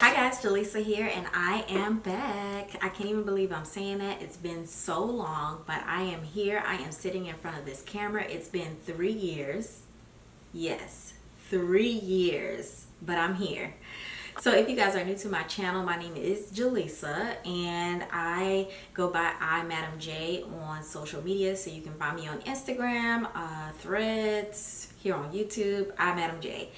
Hi guys, Jaleesa here, and I am back. I can't even believe I'm saying that. It's been so long, but I am here. I am sitting in front of this camera. It's been 3 years. Yes, 3 years, but I'm here. So if you guys are new to my channel, my name is Jaleesa, and I go by iMadameJay on social media. So you can find me on Instagram, Threads, here on YouTube, iMadameJay.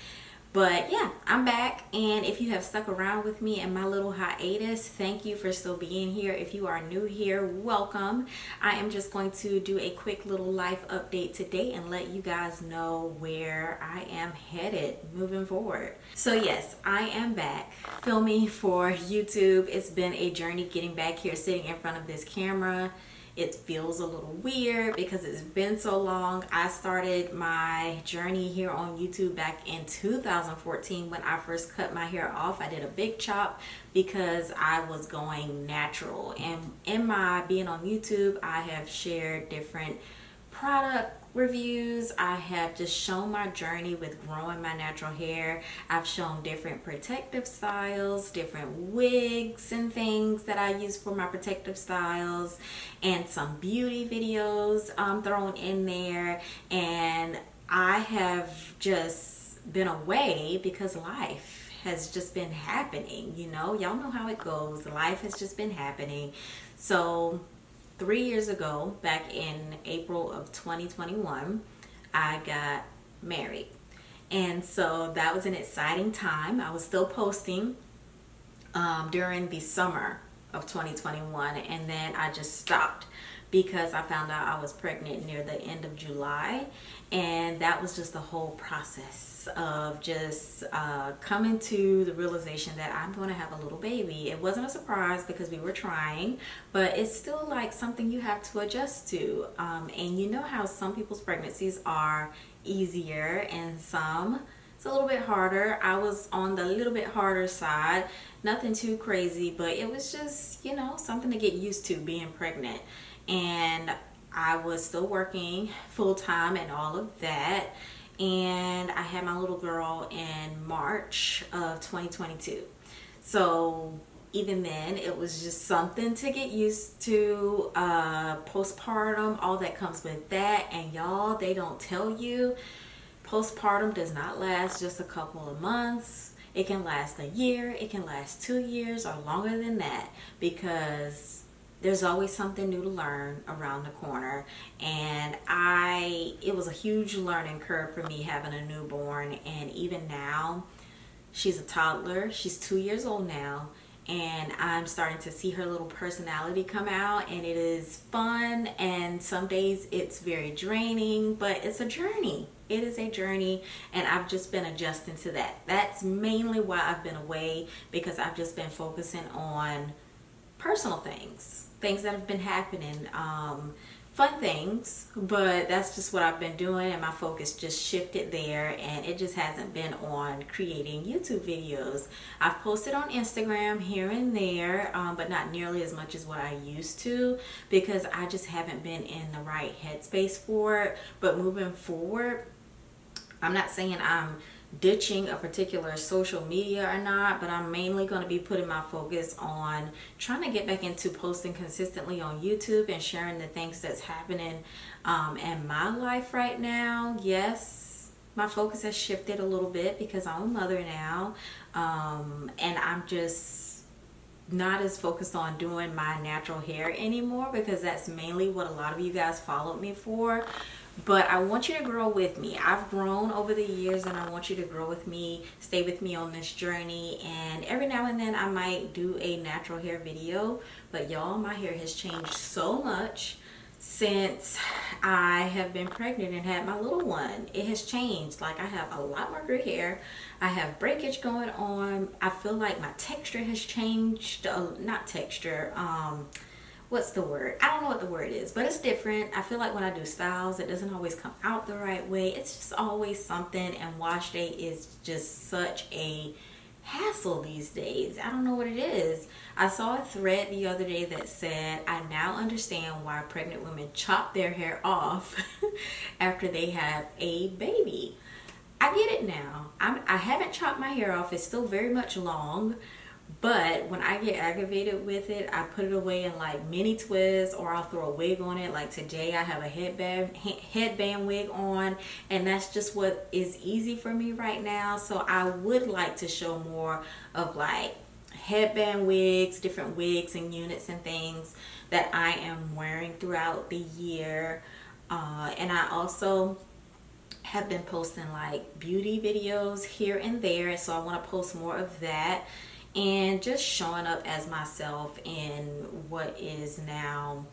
But yeah, I'm back, and if you have stuck around with me in my little hiatus, thank you for still being here. If you are new here, welcome. I am just going to do a quick little life update today and let you guys know where I am headed moving forward. So yes, I am back filming for YouTube. It's been a journey getting back here, sitting in front of this camera. It feels a little weird because it's been so long. I started my journey here on YouTube back in 2014 when I first cut my hair off. I did a big chop because I was going natural. And in my being on YouTube, I have shared different product reviews. I have just shown my journey with growing my natural hair. I've shown different protective styles, different wigs and things that I use for my protective styles, and some beauty videos thrown in there. And I have just been away because life has just been happening. Y'all know how it goes. Life has just been happening. So 3 years ago, back in April of 2021, I got married. And so that was an exciting time. I was still posting during the summer of 2021, and then I just stopped because I found out I was pregnant near the end of July. And that was just the whole process of just coming to the realization that I'm going to have a little baby. It wasn't a surprise because we were trying, but it's still like something you have to adjust to. And you know how some people's pregnancies are easier and some it's a little bit harder. I was on the little bit harder side. Nothing too crazy, but it was just, something to get used to being pregnant. And I was still working full-time and all of that. And I had my little girl in March of 2022. So even then, it was just something to get used to. Postpartum, all that comes with that. And y'all, they don't tell you, postpartum does not last just a couple of months. It can last a year, it can last 2 years, or longer than that, because there's always something new to learn around the corner. And it was a huge learning curve for me having a newborn. And even now, she's a toddler. She's 2 years old now. And I'm starting to see her little personality come out. And it is fun. And some days it's very draining. But it's a journey. It is a journey. And I've just been adjusting to that. That's mainly why I've been away. Because I've just been focusing on personal things that have been happening, fun things, but that's just what I've been doing, and my focus just shifted there, and it just hasn't been on creating YouTube videos. I've posted on Instagram here and there, but not nearly as much as what I used to, because I just haven't been in the right headspace for it. But moving forward, I'm not saying I'm ditching a particular social media or not, but I'm mainly going to be putting my focus on trying to get back into posting consistently on YouTube and sharing the things that's happening in my life right now. Yes, my focus has shifted a little bit because I'm a mother now, and I'm just not as focused on doing my natural hair anymore, because that's mainly what a lot of you guys followed me for. But I want you to grow with me. I've grown over the years, and I want you to grow with me, stay with me on this journey. And every now and then I might do a natural hair video. But y'all, my hair has changed so much since I have been pregnant and had my little one. It has changed. Like, I have a lot more gray hair. I have breakage going on. I feel like my texture has changed. Not texture, what's the word? I don't know what the word is, but it's different. I feel like when I do styles, it doesn't always come out the right way. It's just always something, and wash day is just such a hassle these days. I don't know what it is. I saw a thread the other day that said, I now understand why pregnant women chop their hair off after they have a baby. I get it now. I haven't chopped my hair off. It's still very much long, But when I get aggravated with it, I put it away in like mini twists, or I'll throw a wig on it. Like today I have a headband wig on, and that's just what is easy for me right now. So I would like to show more of like headband wigs, different wigs and units and things that I am wearing throughout the year. And I also have been posting like beauty videos here and there, so I want to post more of that, and just showing up as myself in what is now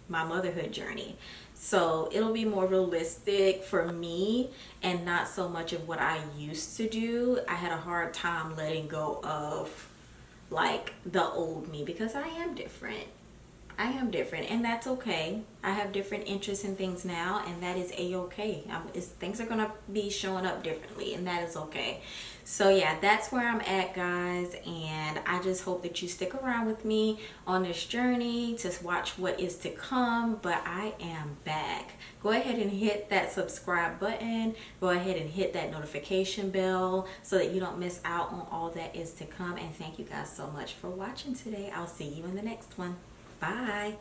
my motherhood journey. So it'll be more realistic for me and not so much of what I used to do. I had a hard time letting go of like the old me, because I am different. I am different, and that's okay. I have different interests in things now, and that is a-okay. Things are gonna be showing up differently, and that is okay. So yeah, that's where I'm at, guys, and I just hope that you stick around with me on this journey to watch what is to come. But I am back. Go ahead and hit that subscribe button. Go ahead and hit that notification bell so that you don't miss out on all that is to come. And thank you guys so much for watching today. I'll see you in the next one. Bye.